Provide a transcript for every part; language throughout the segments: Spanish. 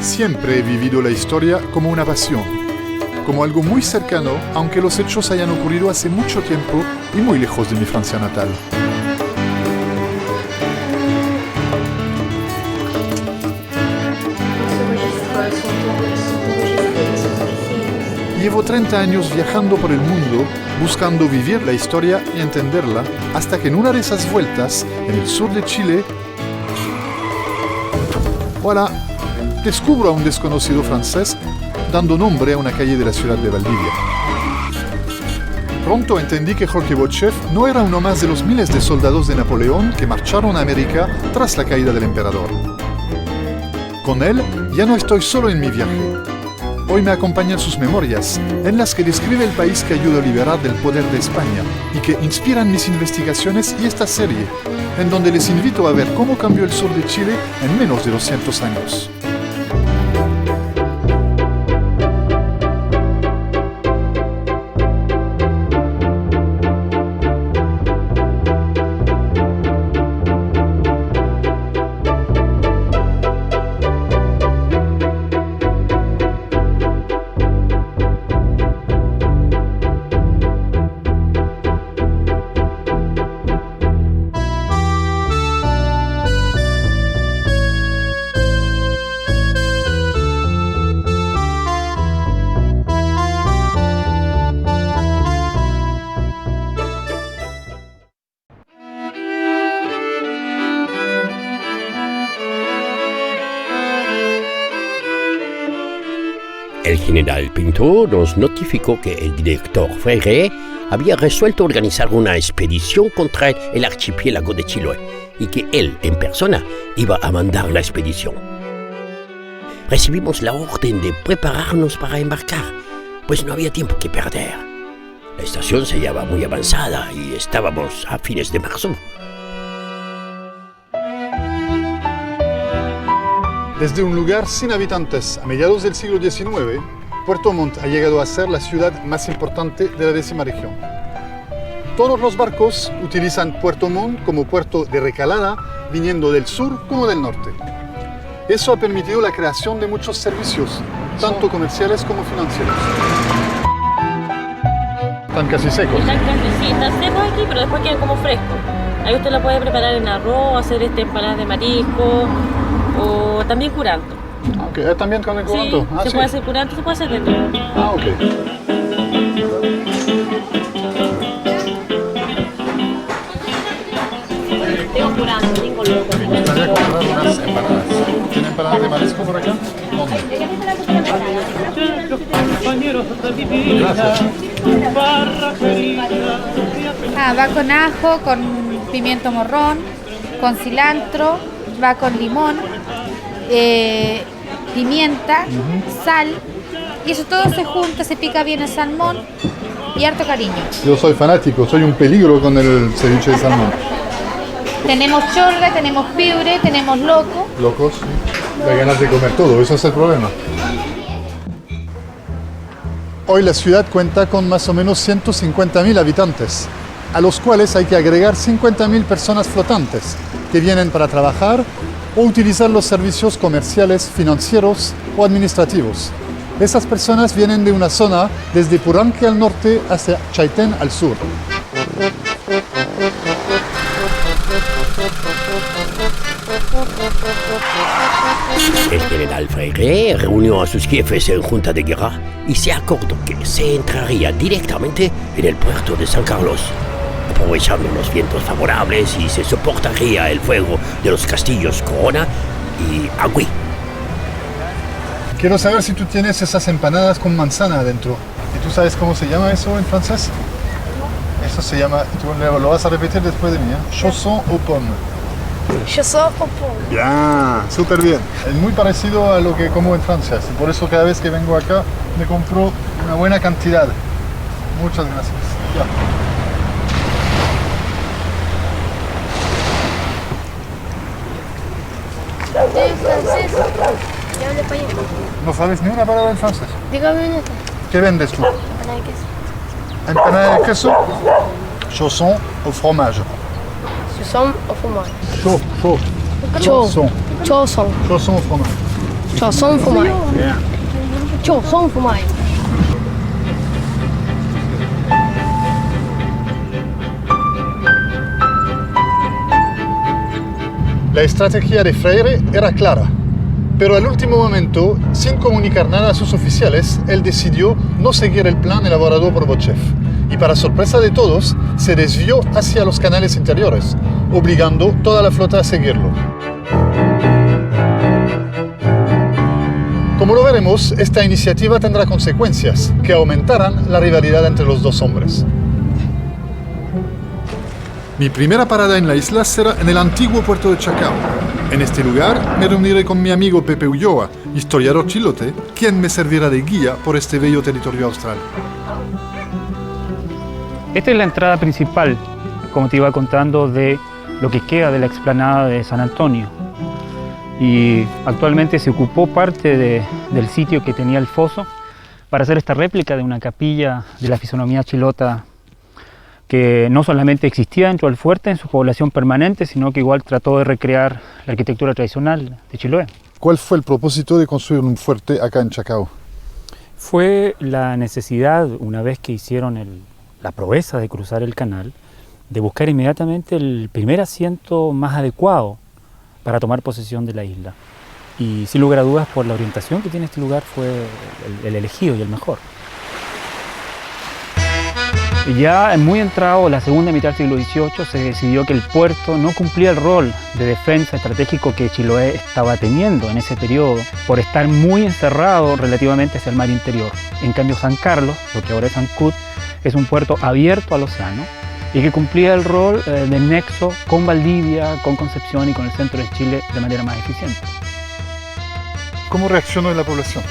Siempre he vivido la historia como una pasión, como algo muy cercano, aunque los hechos hayan ocurrido hace mucho tiempo y muy lejos de mi Francia natal. Llevo 30 años viajando por el mundo, buscando vivir la historia y entenderla, hasta que en una de esas vueltas, en el sur de Chile, voilà, descubro a un desconocido francés dando nombre a una calle de la ciudad de Valdivia. Pronto entendí que Jorge Botchev no era uno más de los miles de soldados de Napoleón que marcharon a América tras la caída del emperador. Con él ya no estoy solo en mi viaje. Hoy me acompañan sus memorias, en las que describe el país que ayudó a liberar del poder de España y que inspiran mis investigaciones y esta serie, en donde les invito a ver cómo cambió el sur de Chile en menos de 200 años. El general Pinto nos notificó que el director Freire había resuelto organizar una expedición contra el archipiélago de Chiloé y que él, en persona, iba a mandar la expedición. Recibimos la orden de prepararnos para embarcar, pues no había tiempo que perder. La estación se hallaba muy avanzada y estábamos a fines de marzo. Desde un lugar sin habitantes a mediados del siglo XIX, Puerto Montt ha llegado a ser la ciudad más importante de la 10ª región. Todos los barcos utilizan Puerto Montt como puerto de recalada, viniendo del sur como del norte. Eso ha permitido la creación de muchos servicios, tanto comerciales como financieros. Están casi secos. Están secos aquí, pero después quedan como frescos. Ahí usted la puede preparar en arroz, hacer empanadas de marisco o también curanto. Ok, ¿también con el curanto? Sí, se puede hacer curanto, se puede hacer de todo. Ah, ok. Tengo curanto, tengo loco. Me gustaría comprar unas empanadas. ¿Tiene empanadas de marisco por acá? ¿Dónde? Gracias. Va con ajo, con pimiento morrón, con cilantro, va con limón, pimienta, sal, y eso todo se junta, se pica bien el salmón y harto cariño. Yo soy fanático, soy un peligro con el ceviche de salmón. Tenemos cholga, tenemos piure, tenemos loco. Locos, sí. Da ganas de comer todo, ese es el problema. Hoy la ciudad cuenta con más o menos 150.000 habitantes, a los cuales hay que agregar 50.000 personas flotantes que vienen para trabajar o utilizar los servicios comerciales, financieros o administrativos. Esas personas vienen de una zona desde Puranque al norte hasta Chaitén al sur. El general Freire reunió a sus jefes en junta de guerra y se acordó que se entraría directamente en el puerto de San Carlos, aprovechando los vientos favorables, y se soportaría el fuego de los castillos Corona y Agüí. Quiero saber si tú tienes esas empanadas con manzana adentro. ¿Y tú sabes cómo se llama eso en francés? Eso se llama, tú lo vas a repetir después de mí, ¿eh? Chausson aux pommes. Chausson aux pommes. Bien, súper bien. Es muy parecido a lo que como en Francia, y por eso cada vez que vengo acá me compro una buena cantidad. Muchas gracias. Ya. Yo hablo español. No sabes ni una palabra en francés. Dígame una. ¿Qué vendes tú? Empanada de queso. Empanada de queso, chausson au fromage. Chausson au fromage. Chausson. Chausson. Chausson au fromage. Chausson au fromage. Chausson au fromage. La estrategia de Freire era clara, pero al último momento, sin comunicar nada a sus oficiales, él decidió no seguir el plan elaborado por Bochev y, para sorpresa de todos, se desvió hacia los canales interiores, obligando toda la flota a seguirlo. Como lo veremos, esta iniciativa tendrá consecuencias que aumentarán la rivalidad entre los dos hombres. Mi primera parada en la isla será en el antiguo puerto de Chacao. En este lugar me reuniré con mi amigo Pepe Ulloa, historiador chilote, quien me servirá de guía por este bello territorio austral. Esta es la entrada principal, como te iba contando, de lo que queda de la explanada de San Antonio. Y actualmente se ocupó parte del sitio que tenía el foso para hacer esta réplica de una capilla de la fisonomía chilota que no solamente existía dentro del fuerte en su población permanente, sino que igual trató de recrear la arquitectura tradicional de Chiloé. ¿Cuál fue el propósito de construir un fuerte acá en Chacao? Fue la necesidad, una vez que hicieron la proeza de cruzar el canal, de buscar inmediatamente el primer asiento más adecuado para tomar posesión de la isla. Y sin lugar a dudas, por la orientación que tiene este lugar, fue el elegido y el mejor. Ya muy entrado la segunda mitad del siglo XVIII se decidió que el puerto no cumplía el rol de defensa estratégico que Chiloé estaba teniendo en ese periodo por estar muy encerrado relativamente hacia el mar interior. En cambio, San Carlos, lo que ahora es Ancud, es un puerto abierto al océano y que cumplía el rol de nexo con Valdivia, con Concepción y con el centro de Chile de manera más eficiente. ¿Cómo reaccionó la población?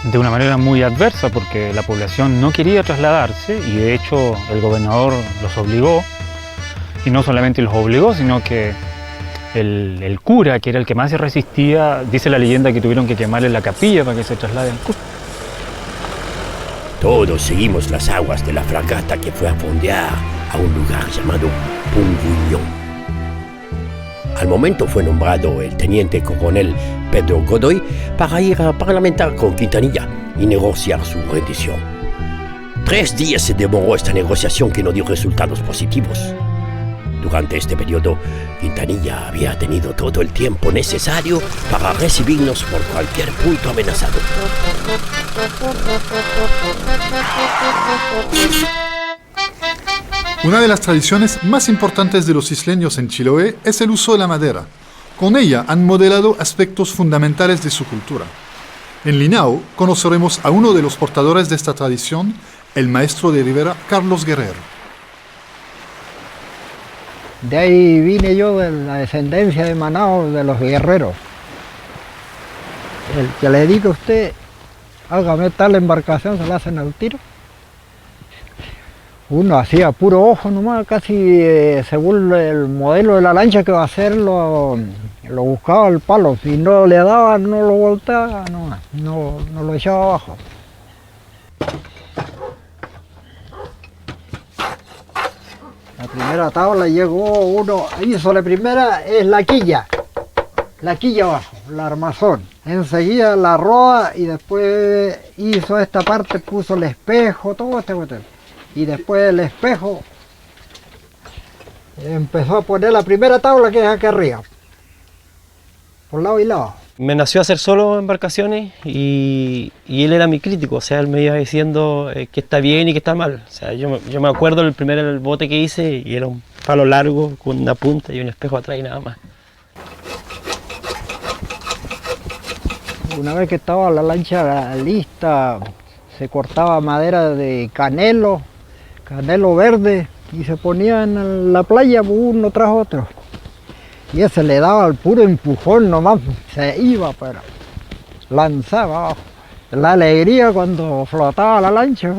De una manera muy adversa, porque la población no quería trasladarse y de hecho el gobernador los obligó, y no solamente los obligó, sino que el cura, que era el que más se resistía, dice la leyenda que tuvieron que quemarle la capilla para que se traslade al Cusco. Todos seguimos las aguas de la fragata que fue a fondear a un lugar llamado Punguñón. Al momento fue nombrado el teniente coronel Pedro Godoy para ir a parlamentar con Quintanilla y negociar su rendición. 3 días se demoró esta negociación que no dio resultados positivos. Durante este periodo, Quintanilla había tenido todo el tiempo necesario para recibirnos por cualquier punto amenazado. Una de las tradiciones más importantes de los isleños en Chiloé es el uso de la madera. Con ella han modelado aspectos fundamentales de su cultura. En Linao conoceremos a uno de los portadores de esta tradición, el maestro de Rivera, Carlos Guerrero. De ahí vine yo, de la descendencia de Manao, de los guerreros. El que le diga a usted, hágame tal embarcación, se la hacen al tiro. Uno hacía puro ojo nomás, casi según el modelo de la lancha que va a hacer, lo buscaba al palo. Si no le daba, no lo volteaba, no lo echaba abajo. La primera tabla llegó uno, hizo la primera, es la quilla abajo, la armazón. Enseguida la roda y después hizo esta parte, puso el espejo, todo este cuestión. Y después el espejo empezó a poner la primera tabla que es acá arriba, por lado y lado. Me nació hacer solo embarcaciones y él era mi crítico, o sea, él me iba diciendo que está bien y que está mal. O sea, yo me acuerdo del primer bote que hice y era un palo largo con una punta y un espejo atrás y nada más. Una vez que estaba la lancha lista, se cortaba madera de canelo verde y se ponía en la playa uno tras otro. Y ese le daba el puro empujón nomás, se iba, pero lanzaba abajo. La alegría cuando flotaba la lancha.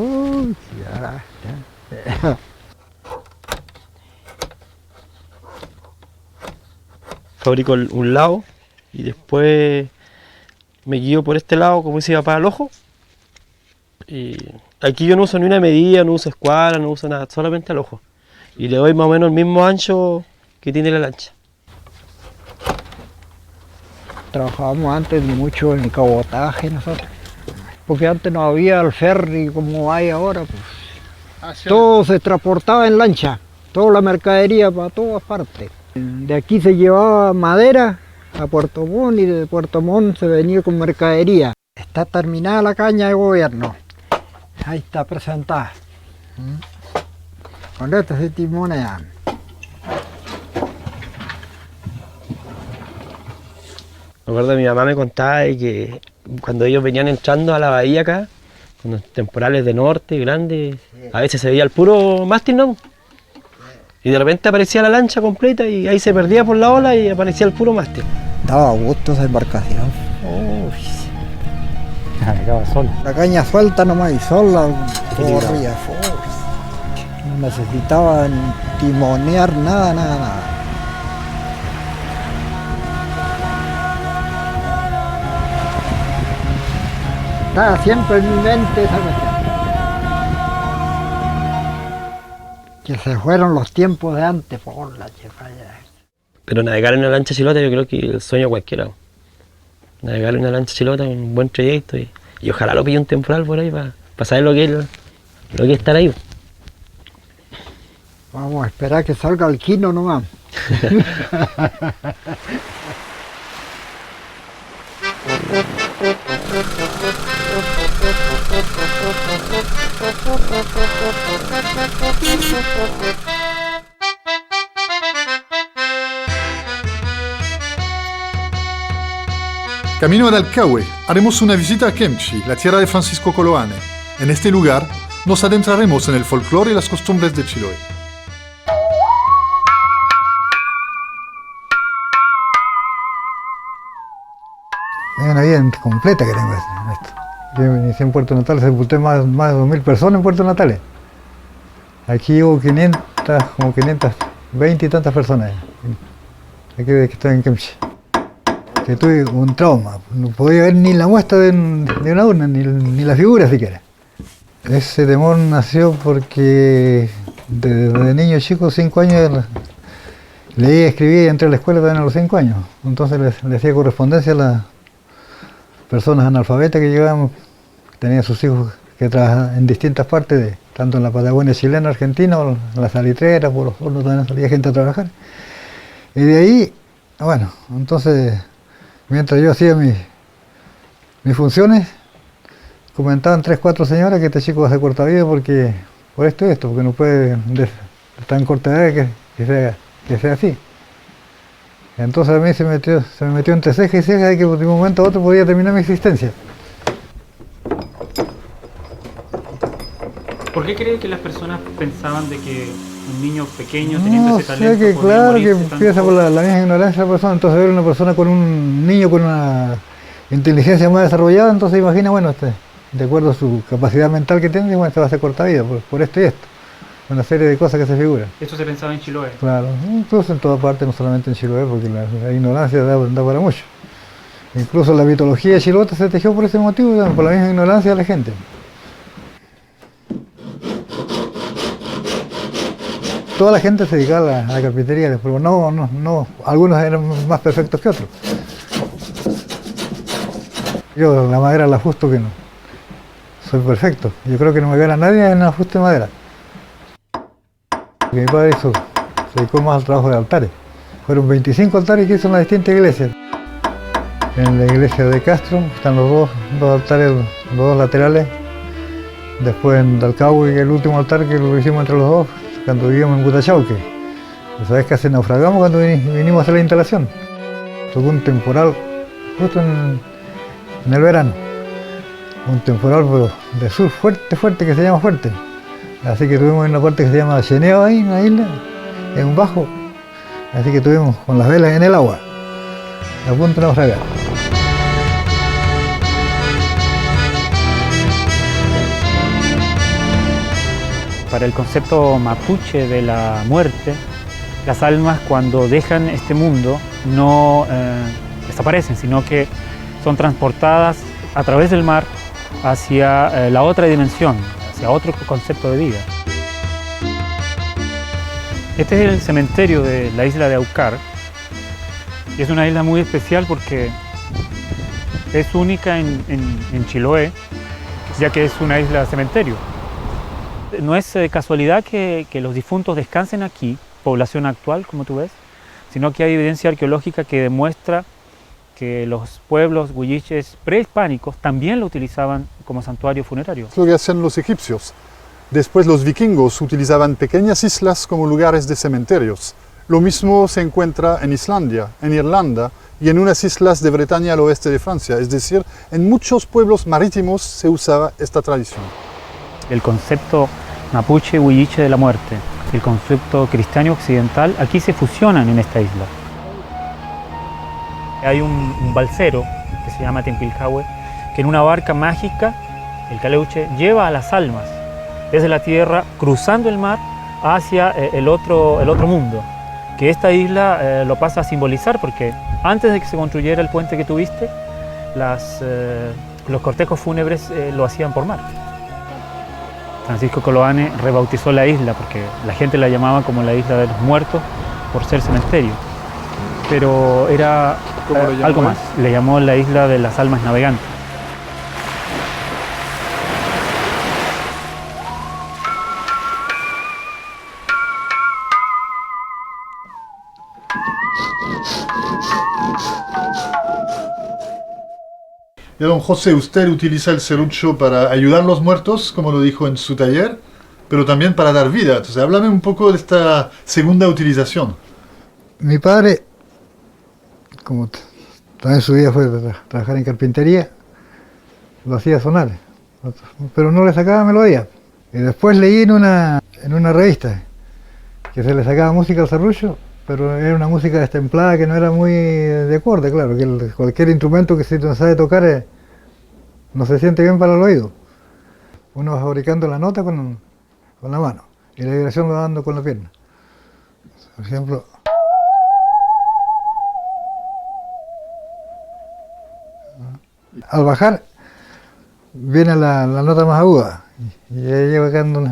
Fabrico un lado y después me guío por este lado, como dice para el ojo. Y aquí yo no uso ni una medida, no uso escuadra, no uso nada, solamente al ojo. Y le doy más o menos el mismo ancho que tiene la lancha. Trabajábamos antes mucho en cabotaje nosotros, porque antes no había el ferry como hay ahora, pues. Todo se transportaba en lancha, toda la mercadería para todas partes. De aquí se llevaba madera a Puerto Montt y de Puerto Montt se venía con mercadería. Está terminada la caña de gobierno, ahí está presentada. Con esto se timonea. Me acuerdo, mi mamá me contaba de que cuando ellos venían entrando a la bahía acá, con los temporales de norte grandes, a veces se veía el puro mástil, ¿no? Y de repente aparecía la lancha completa y ahí se perdía por la ola y aparecía el puro mástil. Daba gusto esa embarcación. Navegaba sola. La caña suelta nomás y sola corría. No necesitaban timonear nada. Estaba siempre en mi mente esa cuestión. Que se fueron los tiempos de antes, por la chefaya. Pero navegar en una lancha chilota yo creo que el sueño cualquiera. Navegar en una lancha chilota, un buen trayecto y ojalá lo pille un temporal por ahí para saber lo que es estar ahí. Vamos a esperar que salga el quino nomás. Camino a Dalcahue, haremos una visita a Kemchi, la tierra de Francisco Coloane. En este lugar nos adentraremos en el folclore y las costumbres de Chiloé. Es una vida completa que tengo en esto. Yo inicié en Puerto Natales, sepulté más de 2.000 personas en Puerto Natales. Aquí hubo 520 y tantas personas. Aquí que estoy en Kemchi. Que tuve un trauma, no podía ver ni la muestra de una urna, ni la figura siquiera. Ese temor nació porque desde niño chico, 5 años, leía, escribía y entré a la escuela también a los 5 años. Entonces le hacía correspondencia a las personas analfabetas que llegaban, tenían sus hijos que trabajaban en distintas partes, tanto en la Patagonia chilena, Argentina, o en la salitrera, por los hornos también salía gente a trabajar. Y de ahí, bueno, entonces, mientras yo hacía mis funciones, comentaban 3 o 4 señoras que este chico va a hacer corta vida porque por esto y esto, porque no puede estar en corta edad que sea así. Entonces a mí se me metió entre ceja y ceja de que de un momento a otro podía terminar mi existencia. ¿Por qué cree que las personas pensaban de que un niño pequeño teniendo ese talento que podía claro que morirse empieza tan por la misma ignorancia de la persona, entonces ver una persona con un niño con una inteligencia más desarrollada, entonces imagina, bueno, de acuerdo a su capacidad mental que tiene, bueno, este va a ser corta vida por esto y esto. Una serie de cosas que se figuran. Eso se pensaba en Chiloé. Claro, incluso en toda parte, no solamente en Chiloé, porque la ignorancia da para mucho. Incluso la mitología chilota se tejió por ese motivo, por la misma ignorancia de la gente. Toda la gente se dedicaba a la carpintería, pero no, algunos eran más perfectos que otros. Yo la madera la ajusto que no, soy perfecto. Yo creo que no me gana nadie en el ajuste de madera. Mi padre se dedicó más al trabajo de altares. Fueron 25 altares que hizo en las distintas iglesias. En la iglesia de Castro están los dos altares, los 2 laterales. Después en Dalcahue, el último altar que lo hicimos entre los dos, cuando vivíamos en Gutachauque. ¿Sabes que casi naufragamos cuando vinimos a hacer la instalación? Tocó un temporal justo en el verano. Un temporal pero de sur fuerte que se llama fuerte. Así que tuvimos una parte que se llama Cheneo ahí, en una isla, en un bajo. Así que tuvimos con las velas en el agua, a punto de naufragar. Para el concepto mapuche de la muerte, las almas cuando dejan este mundo no desaparecen, sino que son transportadas a través del mar hacia la otra dimensión, hacia otro concepto de vida. Este es el cementerio de la isla de Aucar. Y es una isla muy especial porque es única en Chiloé, ya que es una isla cementerio. No es casualidad que los difuntos descansen aquí, población actual, como tú ves, sino que hay evidencia arqueológica que demuestra que los pueblos huilliches prehispánicos también lo utilizaban como santuario funerario. Es lo que hacían los egipcios. Después los vikingos utilizaban pequeñas islas como lugares de cementerios. Lo mismo se encuentra en Islandia, en Irlanda y en unas islas de Bretaña al oeste de Francia. Es decir, en muchos pueblos marítimos se usaba esta tradición. El concepto mapuche huilliche de la muerte, el concepto cristiano occidental, aquí se fusionan en esta isla. Hay un balsero que se llama Tempilcahue, que en una barca mágica, el caleuche, lleva a las almas desde la tierra, cruzando el mar hacia el otro mundo. Que esta isla lo pasa a simbolizar porque antes de que se construyera el puente que tuviste, los cortejos fúnebres lo hacían por mar. Francisco Coloane rebautizó la isla porque la gente la llamaba como la isla de los muertos por ser cementerio. Pero era algo más, le llamó la isla de las almas navegantes. Y don José, usted utiliza el serrucho para ayudar a los muertos, como lo dijo en su taller, pero también para dar vida. Entonces, háblame un poco de esta segunda utilización. Mi padre, como también su vida fue trabajar en carpintería, lo hacía sonar, pero no le sacaba melodía. Y después leí en una revista que se le sacaba música al serrucho, pero era una música destemplada que no era muy de acorde, claro, que cualquier instrumento que si no sabe tocar no se siente bien para el oído. Uno va fabricando la nota con la mano y la vibración lo va dando con la pierna. Por ejemplo, al bajar viene la nota más aguda y ahí lleva quedando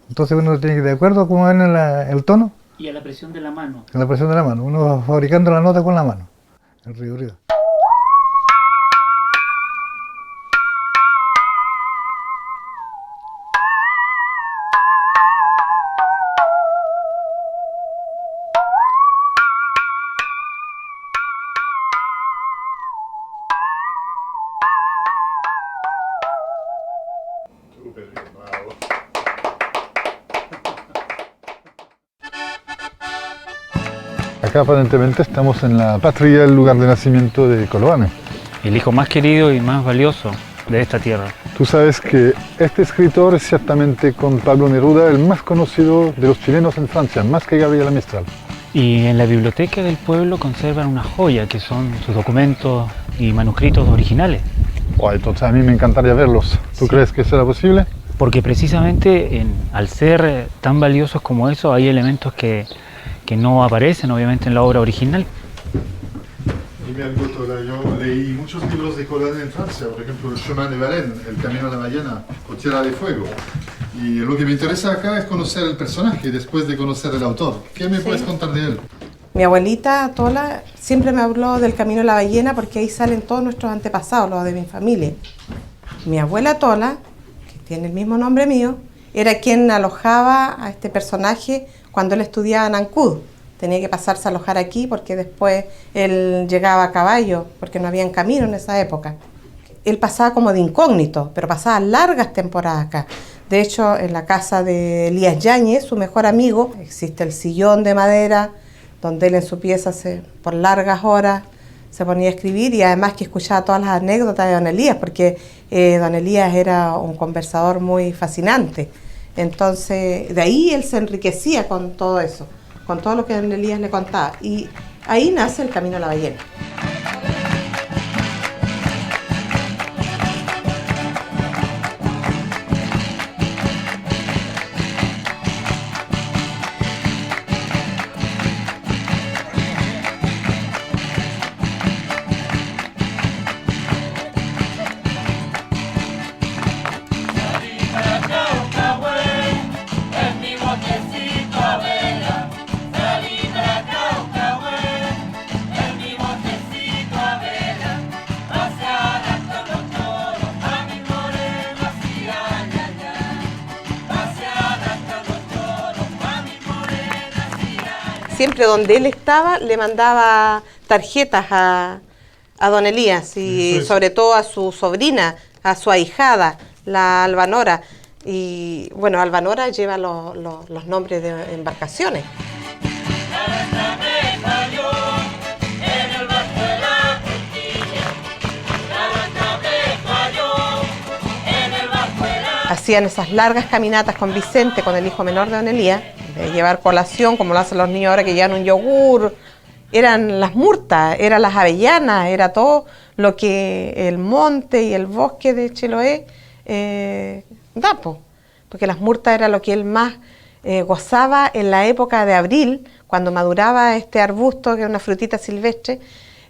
entonces uno tiene que ir de acuerdo a cómo viene el tono. Y a la presión de la mano. A la presión de la mano. Uno va fabricando la nota con la mano. El río. Acá aparentemente estamos en la patria, el lugar de nacimiento de Coloane. El hijo más querido y más valioso de esta tierra. Tú sabes que este escritor es ciertamente con Pablo Neruda el más conocido de los chilenos en Francia, más que Gabriela Mistral. Y en la biblioteca del pueblo conservan una joya que son sus documentos y manuscritos originales. Oh, entonces a mí me encantaría verlos. ¿Tú crees que será posible? Porque precisamente al ser tan valiosos como eso hay elementos que no aparecen obviamente en la obra original. Dime algo, Tola, yo leí muchos libros de Coloane en Francia, por ejemplo El Chemin de Varennes, El Camino a la Ballena o Tierra de Fuego. Y lo que me interesa acá es conocer el personaje después de conocer el autor. ¿Qué me puedes contar de él? Mi abuelita Tola siempre me habló del Camino a la Ballena porque ahí salen todos nuestros antepasados, los de mi familia. Mi abuela Tola, que tiene el mismo nombre mío, era quien alojaba a este personaje cuando él estudiaba en Ancud. Tenía que pasarse a alojar aquí porque después él llegaba a caballo, porque no había camino en esa época. Él pasaba como de incógnito, pero pasaba largas temporadas acá. De hecho, en la casa de Elías Yáñez, su mejor amigo, existe el sillón de madera, donde él en su pieza por largas horas se ponía a escribir y además que escuchaba todas las anécdotas de don Elías, porque don Elías era un conversador muy fascinante. Entonces, de ahí él se enriquecía con todo eso, con todo lo que don Elías le contaba. Y ahí nace el Camino a la Ballena. siempre donde él estaba le mandaba tarjetas a don Elías y sobre todo a su sobrina, a su ahijada, la Albanora. Y bueno, Albanora lleva los nombres de embarcaciones. Hacían esas largas caminatas con Vicente, con el hijo menor de don Elías, de llevar colación, como lo hacen los niños ahora que llevan un yogur. Eran las murtas, eran las avellanas, era todo lo que el monte y el bosque de Chiloé da, porque las murtas era lo que él más gozaba en la época de abril, cuando maduraba este arbusto, que es una frutita silvestre,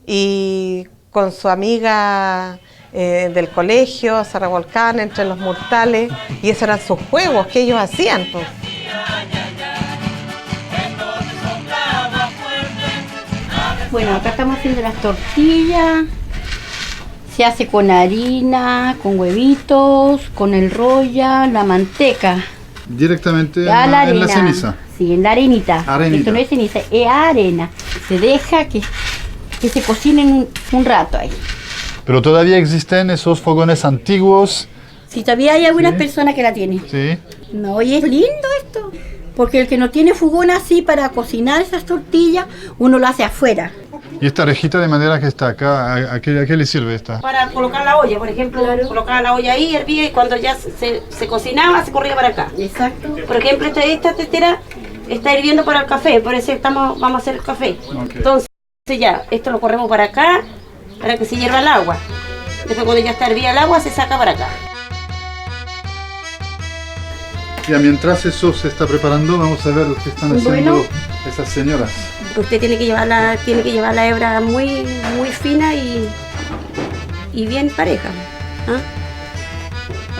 y con su amiga del colegio, se revolcaban entre los murtales, y esos eran sus juegos que ellos hacían. Bueno, acá estamos haciendo las tortillas. Se hace con harina, con huevitos, con el roya, la manteca. Directamente Ya en la la ceniza. Sí, en la arenita. Arenita. Esto no es ceniza, es arena. Se deja que se cocinen un rato ahí. Pero todavía existen esos fogones antiguos. Si todavía hay algunas personas que la tienen. Sí. No, y es lindo esto. Porque el que no tiene fogón así para cocinar esas tortillas, uno lo hace afuera. Y esta rejita de madera que está acá, ¿a qué le sirve esta? Para colocar la olla, por ejemplo, colocaba la olla ahí, hervía y cuando ya se cocinaba, se corría para acá. Exacto. Por ejemplo, esta tetera está hirviendo para el café, por eso vamos a hacer el café. Okay. Entonces ya, esto lo corremos para acá, para que se hierva el agua. Después cuando ya está hervida el agua, se saca para acá. Ya, mientras eso se está preparando, vamos a ver lo que están haciendo esas señoras. Usted tiene que llevar la hebra muy fina y bien pareja. ¿Ah?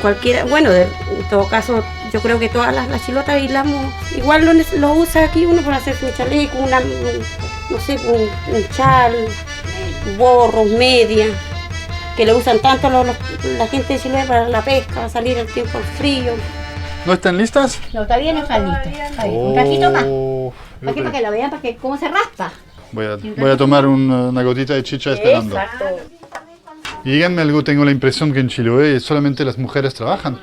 Cualquiera, bueno, en todo caso, yo creo que todas las chilotas hilamos, igual lo usa aquí uno para hacer un chaleco, un chal, gorros, medias, que lo usan tanto la gente de Chiloé para la pesca, para salir al tiempo frío. ¿No están listas? No, todavía no están listos. Un ratito más. Para que lo vean, para que cómo se raspa. Voy a tomar una gotita de chicha esperando. Exacto. Y díganme algo, tengo la impresión que en Chiloé solamente las mujeres trabajan.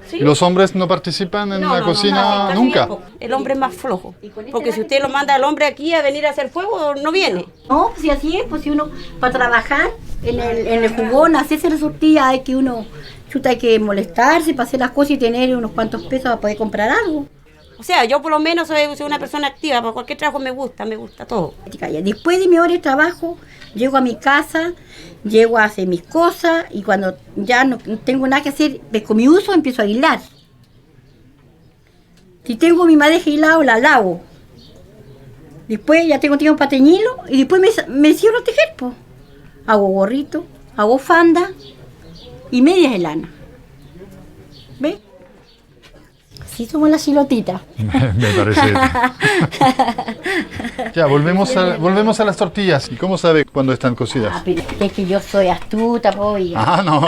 ¿Sí? ¿Y los hombres no participan en la cocina nunca? El hombre es más flojo, porque si usted lo manda al hombre aquí a venir a hacer fuego, no viene. No, si así es, pues si uno, para trabajar en el jugón, hacerse la tortilla, hay que molestarse para hacer las cosas y tener unos cuantos pesos para poder comprar algo. O sea, yo por lo menos soy una persona activa, para cualquier trabajo me gusta todo. Después de mi hora de trabajo, llego a mi casa, llego a hacer mis cosas y cuando ya no tengo nada que hacer, con mi uso empiezo a hilar. Si tengo mi madeja hilado, la lavo. Después ya tengo tiempo para teñirlo y después me cierro a tejer, pues. Hago gorrito, hago fanda y medias de lana. ¿Ves? Así somos las chilotitas. Me parece. Ya, volvemos a las tortillas. ¿Y cómo sabe cuándo están cocidas? Pero es que yo soy astuta, pues. No.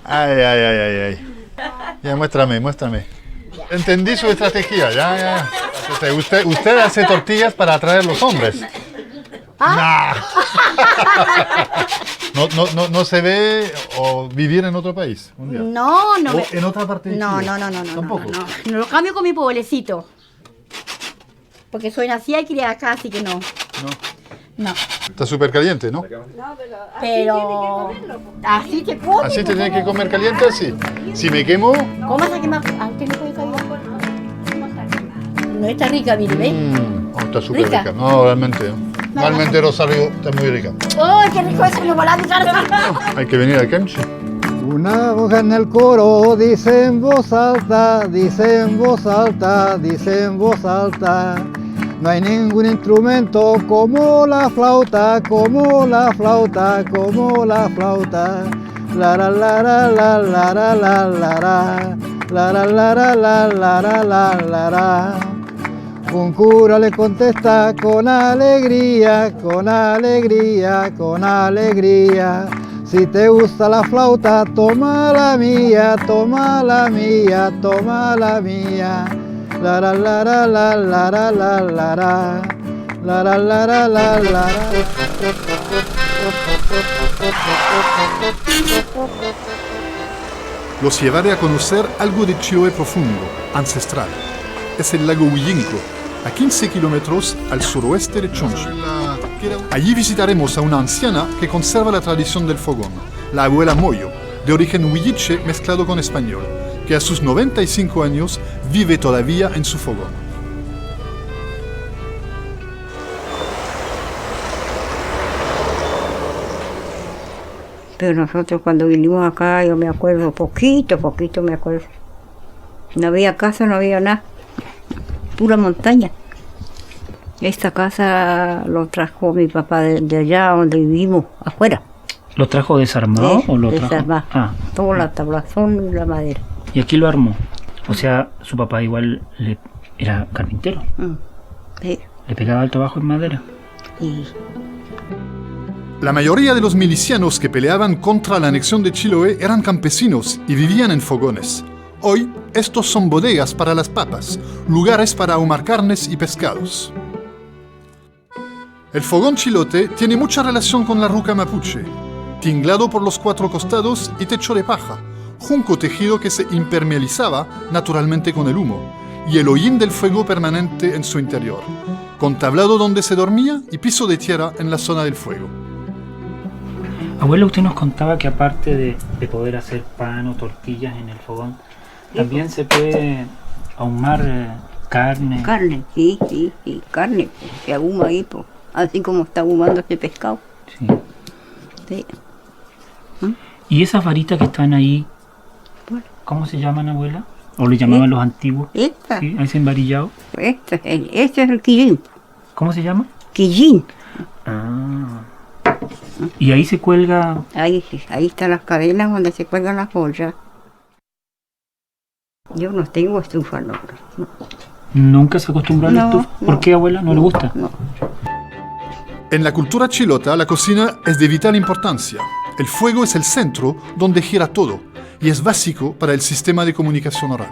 Ay. Ya, muéstrame. Entendí su estrategia, ya. Usted hace tortillas para atraer los hombres. No se ve o vivir en otro país un día. No. En otra parte de Chile. No. Tampoco. No lo cambio con mi pueblecito. Porque soy nacida y criada acá, así que no. No. Está súper caliente, ¿no? Pero así te come. ¿Así te tiene que comer caliente? Así. Si me quemo. ¿Cómo vas a quemar? ¿Qué rico está bien? No está rica, mire, ¿ves? Está súper rica. No, realmente. Realmente Rosario está muy rica. ¡Ay, qué rico es el chocolate! Hay que venir al Kemchi. Una voz en el coro dice en voz alta, dice en voz alta, dice en voz alta. No hay ningún instrumento como la flauta, como la flauta, como la flauta. La la la la la la la la la la la la la la la la la la. Un cura le contesta con alegría, con alegría, con alegría. Si te gusta la flauta, toma la mía, toma la mía, toma la mía. La la la la la la la la la la. La la la la la la. Los llevaré a conocer algo de Chiloé profundo, ancestral. Es el lago Huillinco, a 15 kilómetros al suroeste de Chonchi. Allí visitaremos a una anciana que conserva la tradición del fogón, la abuela Moyo, de origen huilliche mezclado con español, que a sus 95 años vive todavía en su fogón. Pero nosotros cuando vinimos acá, yo me acuerdo, poquito me acuerdo. No había casa, no había nada, pura montaña. Esta casa lo trajo mi papá de allá donde vivimos, afuera. ¿Lo trajo desarmado o lo trajo? Desarmado. Toda la tablazón y la madera. Y aquí lo armó. O sea, su papá igual era carpintero. Sí. Le pegaba el trabajo en madera. Sí. La mayoría de los milicianos que peleaban contra la anexión de Chiloé eran campesinos y vivían en fogones. Hoy, estos son bodegas para las papas, lugares para ahumar carnes y pescados. El fogón chilote tiene mucha relación con la ruca mapuche, tinglado por los 4 costados y techo de paja, junco tejido que se impermeabilizaba naturalmente con el humo, y el hollín del fuego permanente en su interior, con tablado donde se dormía y piso de tierra en la zona del fuego. Abuela, usted nos contaba que aparte de poder hacer pan o tortillas en el fogón, también se puede ahumar carne. Carne, sí, carne, se ahuma ahí, pues, así como está ahumando este pescado. Sí. Sí. ¿Y esas varitas que están ahí, cómo se llaman, abuela? ¿O le llamaban los antiguos? Esta. Sí, ahí se embarillado. Este es el quillín. ¿Cómo se llama? Quillín. Ah. Y ahí se cuelga. Ahí están las cadenas donde se cuelgan las ollas. Yo no tengo estufa, no. ¿Nunca se acostumbró a la estufa? ¿Por qué, abuela? ¿No le gusta? No. En la cultura chilota, la cocina es de vital importancia. El fuego es el centro donde gira todo y es básico para el sistema de comunicación oral.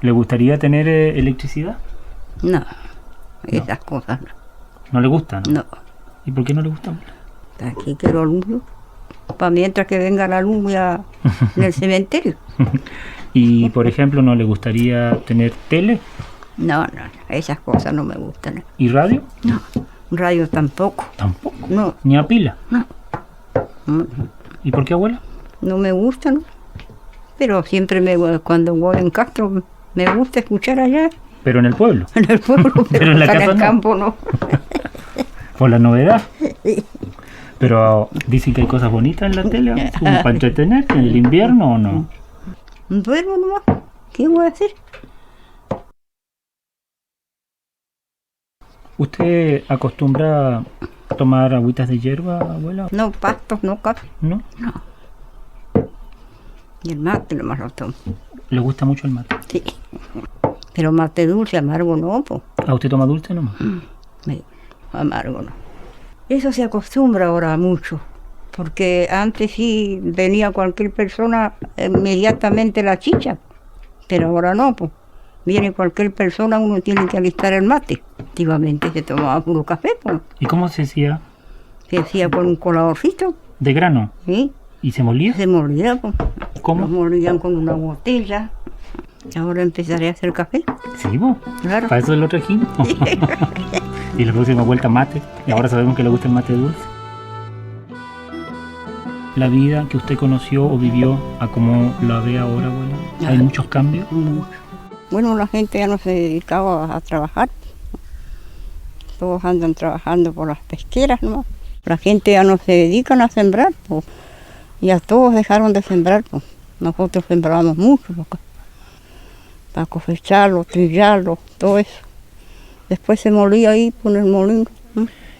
¿Le gustaría tener electricidad? No, esas cosas no. ¿No le gustan? No. ¿Y por qué no le gusta? Aquí quiero luz, para mientras que venga la luz ya en el cementerio. ¿Y por ejemplo no le gustaría tener tele? No, esas cosas no me gustan. ¿Y radio? No, radio tampoco. ¿Tampoco? No. ¿Ni a pila? No. ¿Y por qué, abuela? No me gusta, ¿no? Pero siempre cuando voy en Castro me gusta escuchar allá. ¿Pero en el pueblo? En el pueblo, pero en la casa en el campo no. ¿Por la novedad? Sí. Pero dicen que hay cosas bonitas en la tele, como para entretenerte en el invierno o no. Duermo nomás. ¿Qué voy a hacer? ¿Usted acostumbra a tomar agüitas de hierba, abuela? No, pastos, no café. ¿No? No. Y el mate nomás lo tomo. ¿Le gusta mucho el mate? Sí. Pero mate dulce, amargo no, po. ¿A usted toma dulce nomás? Amargo no. Eso se acostumbra ahora mucho, porque antes sí venía cualquier persona inmediatamente la chicha, pero ahora no, pues. Viene cualquier persona, uno tiene que alistar el mate. Antiguamente se tomaba puro café, pues. ¿Y cómo se hacía? Se hacía con un coladorcito. ¿De grano? Sí. ¿Y se molía? Se molía, pues. ¿Cómo? Lo molían con una botella. Ahora empezaré a hacer café. Sí, vos. Claro. Para eso lo trajimos. Y la próxima vuelta mate. Y ahora sabemos que le gusta el mate dulce. La vida que usted conoció o vivió a como la ve ahora, abuela, ¿hay muchos cambios? Bueno, la gente ya no se dedicaba a trabajar. Todos andan trabajando por las pesqueras nomás. La gente ya no se dedican a sembrar, pues. Ya todos dejaron de sembrar, pues. Nosotros sembrábamos mucho para cosecharlo, trillarlo, todo eso. Después se molía ahí por el molino.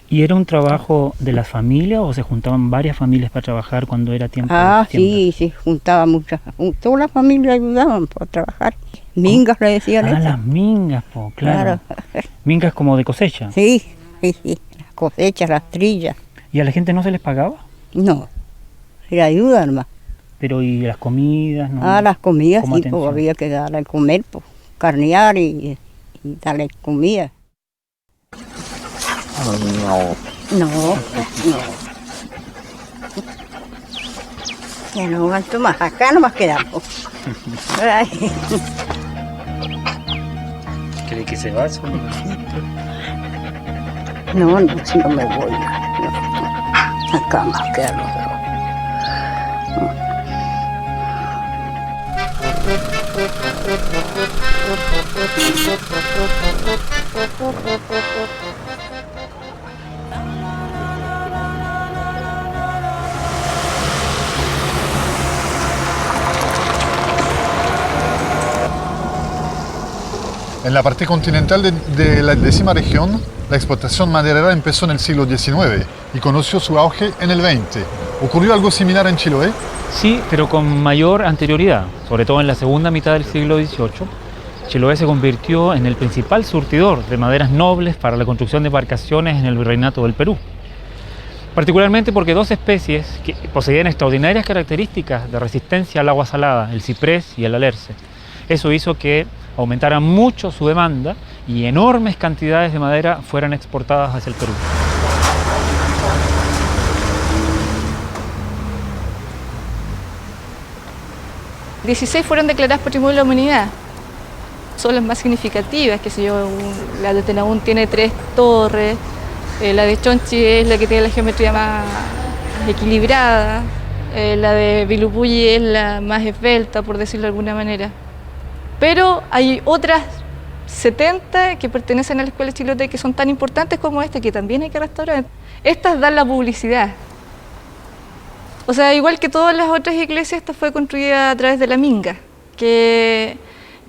¿Y era un trabajo de las familias o se juntaban varias familias para trabajar cuando era tiempo? Sí, se juntaba muchas. Toda la familia ayudaban para trabajar. Mingas le decían. Las mingas, po, claro. Mingas como de cosecha. Sí, las cosechas, las trillas. ¿Y a la gente no se les pagaba? No, se ayudan más. Pero ¿y las comidas? ¿No? Las comidas sí, pues había que darle a comer, pues. carnear y darle comida. No. Ya no aguanto más, acá nomás quedamos. ¿Cree que se va? No, si no me voy. No. Acá más quedamos. En la parte continental de la 10ª región, la explotación maderera empezó en el siglo XIX y conoció su auge en el XX. ¿Ocurrió algo similar en Chiloé? Sí, pero con mayor anterioridad, sobre todo en la segunda mitad del siglo XVIII. Chiloé se convirtió en el principal surtidor de maderas nobles para la construcción de embarcaciones en el Virreinato del Perú. Particularmente porque dos especies que poseían extraordinarias características de resistencia al agua salada, el ciprés y el alerce. Eso hizo que aumentara mucho su demanda y enormes cantidades de madera fueran exportadas hacia el Perú. ...16 fueron declaradas Patrimonio de la Humanidad. Son las más significativas, qué sé yo, la de Tenahún tiene 3 torres, la de Chonchi es la que tiene la geometría más equilibrada, la de Vilupulli es la más esbelta, por decirlo de alguna manera. Pero hay otras 70 que pertenecen a la Escuela Chilota y que son tan importantes como esta, que también hay que restaurar. Estas dan la publicidad. O sea, igual que todas las otras iglesias, esta fue construida a través de la minga, que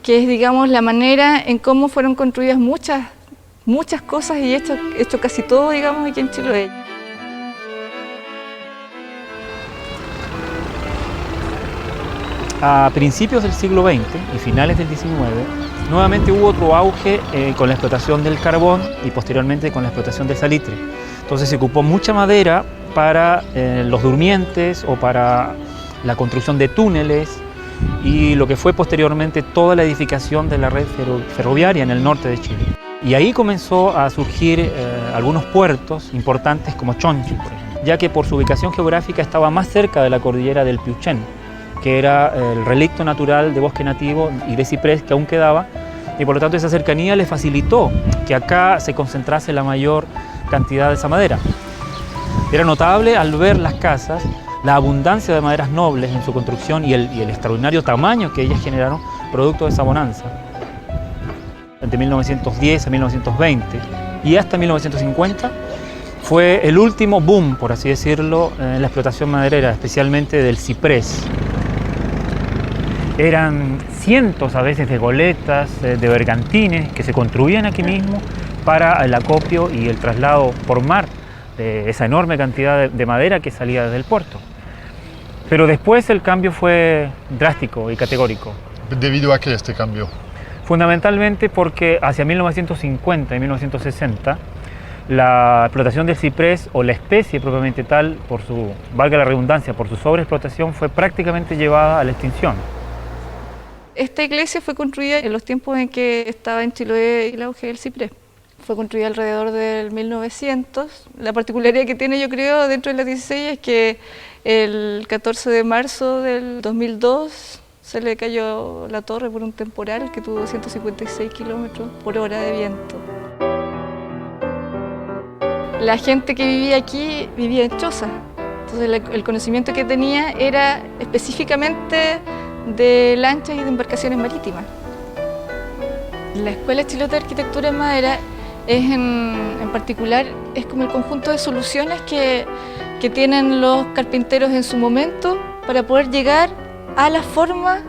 es, digamos, la manera en cómo fueron construidas muchas cosas y hecho casi todo, digamos, aquí en Chiloé. A principios del siglo XX y finales del XIX, nuevamente hubo otro auge con la explotación del carbón y posteriormente con la explotación del salitre. Entonces se ocupó mucha madera para los durmientes o para la construcción de túneles y lo que fue posteriormente toda la edificación de la red ferroviaria en el norte de Chile. Y ahí comenzó a surgir algunos puertos importantes como Chonchi, por ejemplo, ya que por su ubicación geográfica estaba más cerca de la cordillera del Piuchén, que era el relicto natural de bosque nativo y de ciprés que aún quedaba, y por lo tanto esa cercanía le facilitó que acá se concentrase la mayor cantidad de esa madera. Era notable al ver las casas la abundancia de maderas nobles en su construcción y el extraordinario tamaño que ellas generaron producto de esa bonanza. Entre 1910 a 1920 y hasta 1950 fue el último boom, por así decirlo, en la explotación maderera, especialmente del ciprés. Eran cientos a veces de goletas, de bergantines que se construían aquí mismo para el acopio y el traslado por mar de esa enorme cantidad de madera que salía desde el puerto. Pero después el cambio fue drástico y categórico. ¿Debido a qué este cambio? Fundamentalmente porque hacia 1950 y 1960 la explotación del ciprés o la especie propiamente tal, por su, valga la redundancia, por su sobreexplotación, fue prácticamente llevada a la extinción. Esta iglesia fue construida en los tiempos en que estaba en Chiloé el auge del ciprés. Fue construida alrededor del 1900. La particularidad que tiene, yo creo, dentro de la 16 es que el 14 de marzo del 2002 se le cayó la torre por un temporal que tuvo 156 kilómetros por hora de viento. La gente que vivía aquí vivía en chozas. Entonces el conocimiento que tenía era específicamente de lanchas y de embarcaciones marítimas. La Escuela Chilota de Arquitectura en Madera es en particular es como el conjunto de soluciones que tienen los carpinteros en su momento para poder llegar a la forma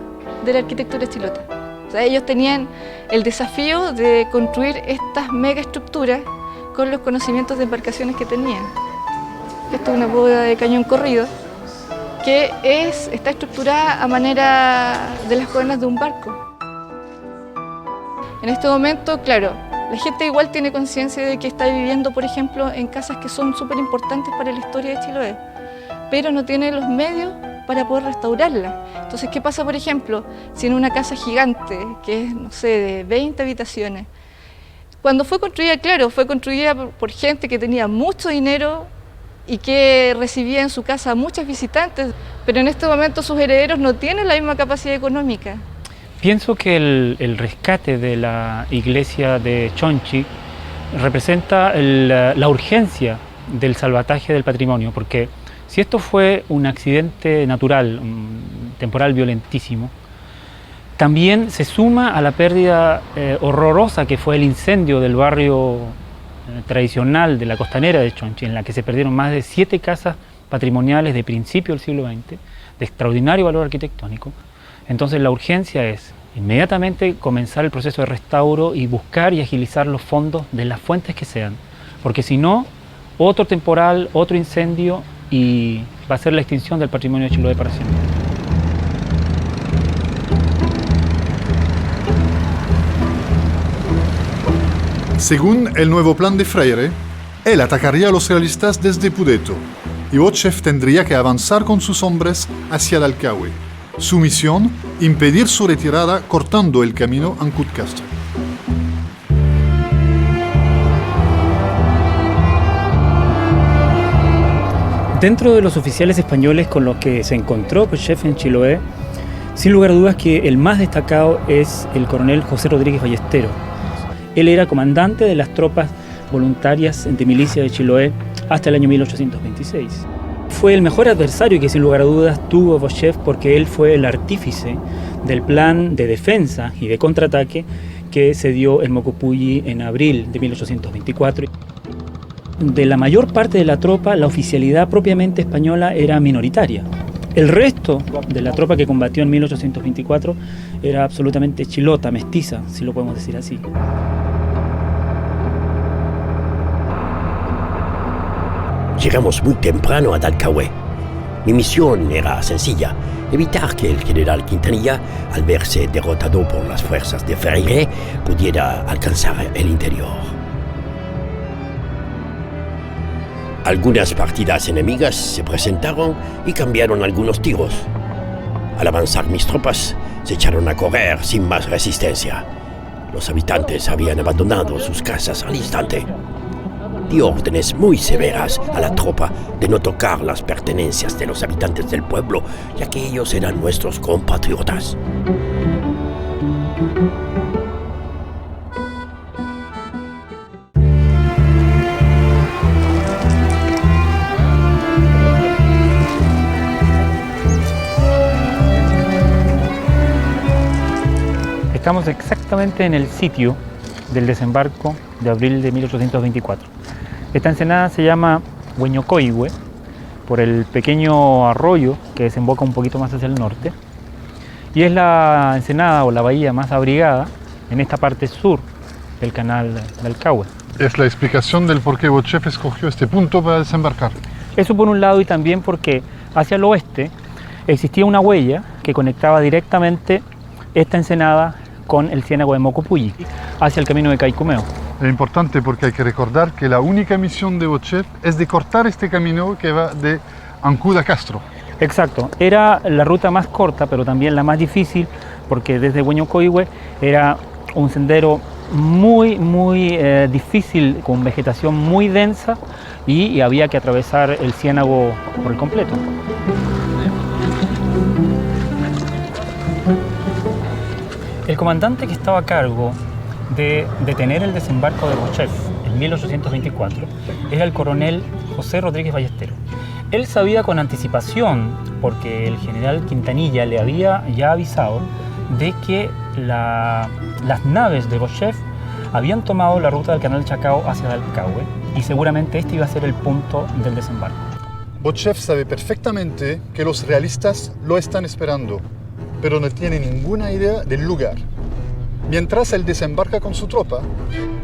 de la arquitectura chilota. O sea, ellos tenían el desafío de construir estas megaestructuras con los conocimientos de embarcaciones que tenían. Esto es una bóveda de cañón corrido que está estructurada a manera de las cuernas de un barco. En este momento, claro, la gente igual tiene conciencia de que está viviendo, por ejemplo, en casas que son súper importantes para la historia de Chiloé, pero no tiene los medios para poder restaurarla. Entonces, ¿qué pasa, por ejemplo, si en una casa gigante, que es, no sé, de 20 habitaciones, cuando fue construida, claro, fue construida por gente que tenía mucho dinero y que recibía en su casa a muchos visitantes, pero en este momento sus herederos no tienen la misma capacidad económica. Pienso que el rescate de la iglesia de Chonchi representa la urgencia del salvataje del patrimonio, porque si esto fue un accidente natural, temporal violentísimo, también se suma a la pérdida horrorosa que fue el incendio del barrio tradicional de la costanera de Chonchi, en la que se perdieron más de 7 casas patrimoniales de principio del siglo XX, de extraordinario valor arquitectónico. Entonces la urgencia es inmediatamente comenzar el proceso de restauro y buscar y agilizar los fondos de las fuentes que sean, porque si no, otro temporal, otro incendio y va a ser la extinción del patrimonio de Chiloé para siempre. Según el nuevo plan de Freire, él atacaría a los realistas desde Pudeto y Bochev tendría que avanzar con sus hombres hacia Dalcahue. Su misión, impedir su retirada cortando el camino a Ancud-Castro. Dentro de los oficiales españoles con los que se encontró Bochev en Chiloé, sin lugar a dudas que el más destacado es el coronel José Rodríguez Ballesteros. Él era comandante de las tropas voluntarias de milicia de Chiloé hasta el año 1826. Fue el mejor adversario que sin lugar a dudas tuvo Bochev porque él fue el artífice del plan de defensa y de contraataque que se dio en Mocopulli en abril de 1824. De la mayor parte de la tropa, la oficialidad propiamente española era minoritaria. El resto de la tropa que combatió en 1824 era absolutamente chilota, mestiza, si lo podemos decir así. Llegamos muy temprano a Dalcahue. Mi misión era sencilla, evitar que el general Quintanilla, al verse derrotado por las fuerzas de Freire, pudiera alcanzar el interior. Algunas partidas enemigas se presentaron y cambiaron algunos tiros. Al avanzar mis tropas, se echaron a correr sin más resistencia. Los habitantes habían abandonado sus casas al instante. Di órdenes muy severas a la tropa de no tocar las pertenencias de los habitantes del pueblo, ya que ellos eran nuestros compatriotas. Estamos exactamente en el sitio del desembarco de abril de 1824. Esta ensenada se llama Hueñocoihue por el pequeño arroyo que desemboca un poquito más hacia el norte y es la ensenada o la bahía más abrigada en esta parte sur del canal Dalcahue. Es la explicación del por qué Bochev escogió este punto para desembarcar. Eso por un lado y también porque hacia el oeste existía una huella que conectaba directamente esta ensenada con el ciénago de Mocopulli hacia el camino de Caicumeo. Es importante porque hay que recordar que la única misión de Bochev es de cortar este camino que va de Ancud a Castro. Exacto, era la ruta más corta, pero también la más difícil, porque desde Hueñocoihue era un sendero muy difícil, con vegetación muy densa y había que atravesar el ciénago por el completo. El comandante que estaba a cargo de detener el desembarco de Bochev en 1824 era el coronel José Rodríguez Ballesteros. Él sabía con anticipación, porque el general Quintanilla le había ya avisado, de que las naves de Bochev habían tomado la ruta del canal Chacao hacia Dalcahue y seguramente este iba a ser el punto del desembarco. Bochev sabe perfectamente que los realistas lo están esperando, pero no tiene ninguna idea del lugar. Mientras él desembarca con su tropa,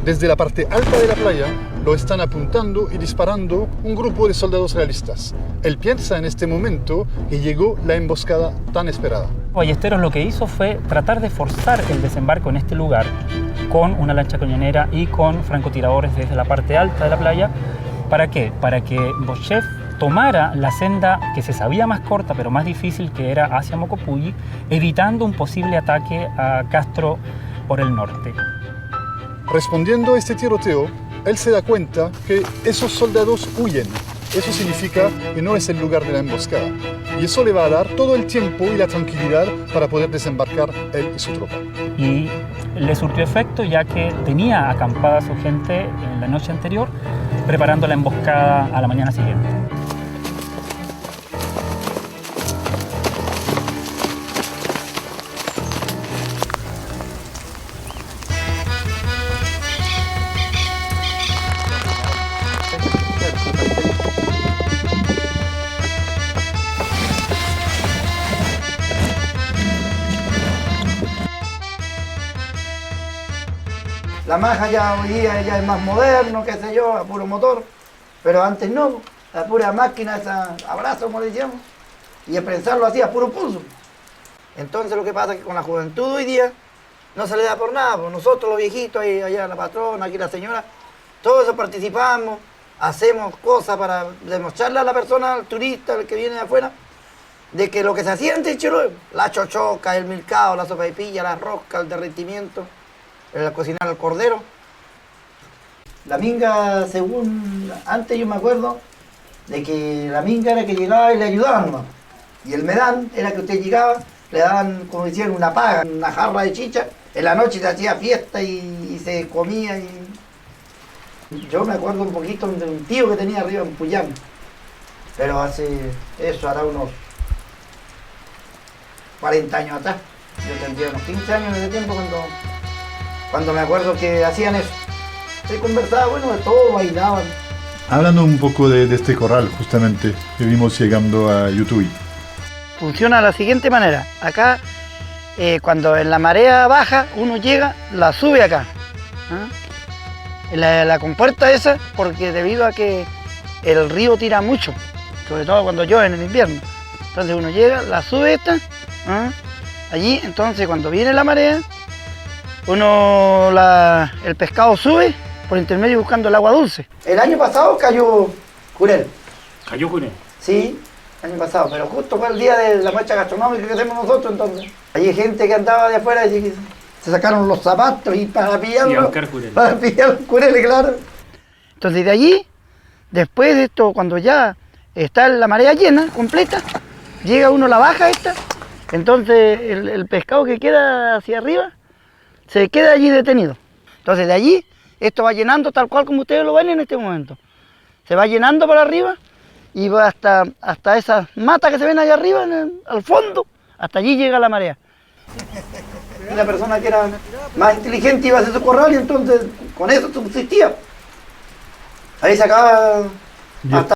desde la parte alta de la playa lo están apuntando y disparando un grupo de soldados realistas. Él piensa en este momento que llegó la emboscada tan esperada. Ballesteros lo que hizo fue tratar de forzar el desembarco en este lugar con una lancha cañonera y con francotiradores desde la parte alta de la playa. ¿Para qué? Para que Bochev tomara la senda que se sabía más corta pero más difícil, que era hacia Mocopulli, evitando un posible ataque a Castro por el norte. Respondiendo a este tiroteo, él se da cuenta que esos soldados huyen. Eso significa que no es el lugar de la emboscada. Y eso le va a dar todo el tiempo y la tranquilidad para poder desembarcar él y su tropa. Y le surtió efecto, ya que tenía acampada a su gente en la noche anterior, preparando la emboscada a la mañana siguiente. La maja ya hoy día ya es más moderno, qué sé yo, a puro motor, pero antes no, a pura máquina, a brazo, como le decíamos, y el prensarlo así a puro pulso. Entonces lo que pasa es que con la juventud hoy día no se le da por nada, pues nosotros los viejitos, ahí, allá la patrona, aquí la señora, todos eso participamos, hacemos cosas para demostrarle a la persona, al turista, al que viene de afuera, de que lo que se hacía antes en Chiloé, la chochoca, el milcao, la sopaipilla, la rosca, el derretimiento, el cocinar al cordero. La minga, según antes yo me acuerdo, de que la minga era que llegaba y le ayudaban nomás. Y el medán era que usted llegaba, le daban, como decían, una paga, una jarra de chicha. En la noche se hacía fiesta y se comía. Yo me acuerdo un poquito de un tío que tenía arriba en Puyán. Pero hace, eso hará unos 40 años atrás. Yo tendría unos 15 años en ese tiempo cuando me acuerdo que hacían eso. Se conversaba, bueno, de todo, bailaban. Hablando un poco de este corral, justamente, que vimos llegando a Yutui. Funciona de la siguiente manera. Acá, cuando en la marea baja, uno llega, la sube acá. La compuerta esa, porque debido a que el río tira mucho, sobre todo cuando llueve en el invierno. Entonces uno llega, la sube esta, allí, entonces cuando viene la marea, el pescado sube por intermedio buscando el agua dulce. El año pasado cayó jurel. ¿Cayó jurel? Sí, el año pasado, pero justo fue el día de la marcha gastronómica que hacemos nosotros, entonces. Hay gente que andaba de afuera y se sacaron los zapatos y para pillarlo. Para pillar los jureles, claro. Entonces de allí, después de esto, cuando ya está la marea llena, completa, llega uno a la baja esta, entonces el pescado que queda hacia arriba se queda allí detenido. Entonces de allí, esto va llenando tal cual como ustedes lo ven en este momento. Se va llenando para arriba y va hasta esas matas que se ven allá arriba, al fondo, hasta allí llega la marea. Y la persona que era más inteligente iba a hacer su corral y entonces con eso subsistía. Ahí sacaba hasta